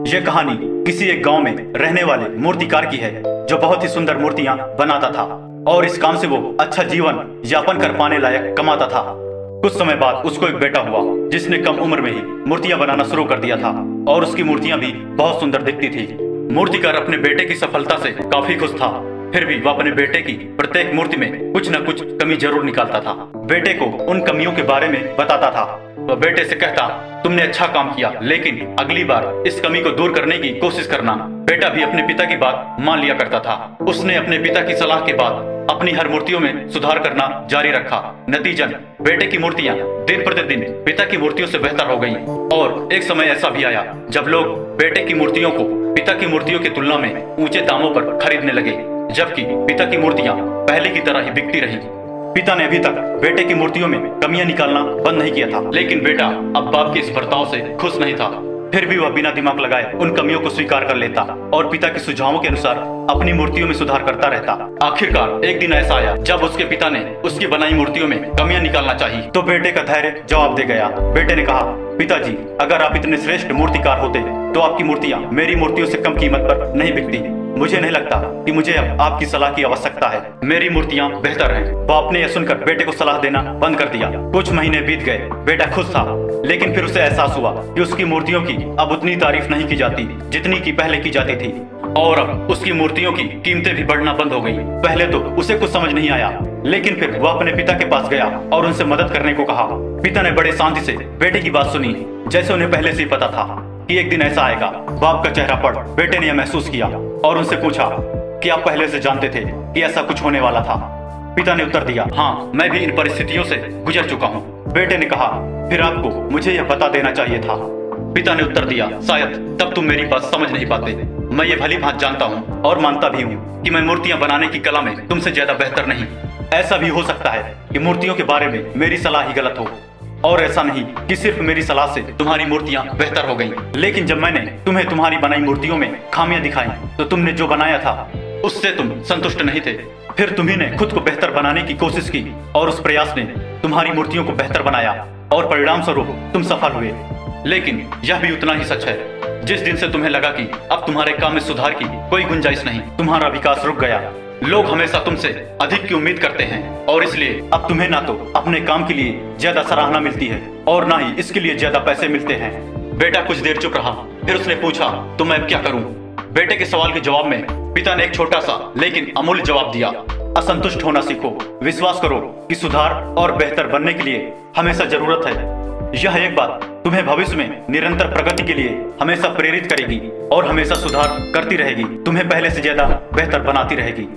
ये कहानी किसी एक गांव में रहने वाले मूर्तिकार की है जो बहुत ही सुंदर मूर्तियां बनाता था और इस काम से वो अच्छा जीवन यापन कर पाने लायक कमाता था। कुछ समय बाद उसको एक बेटा हुआ जिसने कम उम्र में ही मूर्तियां बनाना शुरू कर दिया था और उसकी मूर्तियां भी बहुत सुंदर दिखती थी। मूर्तिकार अपने बेटे की सफलता से काफी खुश था, फिर भी वह अपने बेटे की प्रत्येक मूर्ति में कुछ न कुछ कमी जरूर निकालता था। बेटे को उन कमियों के बारे में बताता था। वह बेटे से कहता, तुमने अच्छा काम किया, लेकिन अगली बार इस कमी को दूर करने की कोशिश करना। बेटा भी अपने पिता की बात मान लिया करता था। उसने अपने पिता की सलाह के बाद अपनी हर मूर्तियों में सुधार करना जारी रखा। नतीजन बेटे की मूर्तियां दिन प्रतिदिन पिता की मूर्तियों से बेहतर हो गईं। और एक समय ऐसा भी आया जब लोग बेटे की मूर्तियों को पिता की मूर्तियों की तुलना में ऊंचे दामों पर खरीदने लगे, जबकि पिता की मूर्तियां पहले की तरह ही बिकती रही। पिता ने अभी तक बेटे की मूर्तियों में कमियां निकालना बंद नहीं किया था, लेकिन बेटा अब बाप के इस बर्ताव से खुश नहीं था। फिर भी वह बिना दिमाग लगाए उन कमियों को स्वीकार कर लेता और पिता के सुझावों के अनुसार अपनी मूर्तियों में सुधार करता रहता। आखिरकार एक दिन ऐसा आया जब उसके पिता ने उसकी बनाई मूर्तियों में कमियां निकालना चाहिए, तो बेटे का धैर्य जवाब दे गया। बेटे ने कहा, पिताजी, अगर आप इतने श्रेष्ठ मूर्तिकार होते तो आपकी मूर्तियां मेरी मूर्तियों से कम कीमत पर नहीं बिकती। मुझे नहीं लगता कि मुझे अब आपकी सलाह की आवश्यकता है। मेरी मूर्तियां बेहतर हैं। बाप ने यह सुनकर बेटे को सलाह देना बंद कर दिया। कुछ महीने बीत गए। बेटा खुश था, लेकिन फिर उसे एहसास हुआ कि उसकी मूर्तियों की अब उतनी तारीफ नहीं की जाती जितनी की पहले की जाती थी, और अब उसकी मूर्तियों की कीमतें भी बढ़ना बंद हो गई। पहले तो उसे कुछ समझ नहीं आया, लेकिन फिर वह अपने पिता के पास गया और उनसे मदद करने को कहा। पिता ने बड़े शांति से बेटे की बात सुनी, जैसे उन्हें पहले से ही पता था कि एक दिन ऐसा आएगा। बाप का चेहरा पढ़ बेटे ने यह महसूस किया और उनसे पूछा कि आप पहले से जानते थे कि ऐसा कुछ होने वाला था। पिता ने उत्तर दिया, हाँ, मैं भी इन परिस्थितियों से गुजर चुका हूँ। बेटे ने कहा, फिर आपको मुझे यह बता देना चाहिए था। पिता ने उत्तर दिया, शायद तब तुम मेरी बात समझ नहीं पाते। मैं ये भली भांति जानता हूँ और मानता भी हूँ कि मैं मूर्तियां बनाने की कला में तुमसे ज्यादा बेहतर नहीं। ऐसा भी हो सकता है कि मूर्तियों के बारे में मेरी सलाह ही गलत हो, और ऐसा नहीं कि सिर्फ मेरी सलाह से तुम्हारी मूर्तियां बेहतर हो गईं। लेकिन जब मैंने तुम्हें तुम्हारी बनाई मूर्तियों में खामियां दिखाई, तो तुमने जो बनाया था उससे तुम संतुष्ट नहीं थे। फिर तुम्ही ने खुद को बेहतर बनाने की कोशिश की और उस प्रयास ने तुम्हारी मूर्तियों को बेहतर बनाया और परिणाम स्वरूप तुम सफल हुए। लेकिन यह भी उतना ही सच है, जिस दिन से तुम्हें लगा कि अब तुम्हारे काम में सुधार की कोई गुंजाइश नहीं, तुम्हारा विकास रुक गया। लोग हमेशा तुमसे अधिक की उम्मीद करते हैं और इसलिए अब तुम्हें ना तो अपने काम के लिए ज्यादा सराहना मिलती है और ना ही इसके लिए ज्यादा पैसे मिलते हैं। बेटा कुछ देर चुप रहा, फिर उसने पूछा, तो मैं अब क्या करूं? बेटे के सवाल के जवाब में पिता ने एक छोटा सा लेकिन अमूल्य जवाब दिया, असंतुष्ट होना सीखो। विश्वास करो कि सुधार और बेहतर बनने के लिए हमेशा जरूरत है। यह एक बात तुम्हें भविष्य में निरंतर प्रगति के लिए हमेशा प्रेरित करेगी और हमेशा सुधार करती रहेगी, तुम्हें पहले से ज्यादा बेहतर बनाती रहेगी।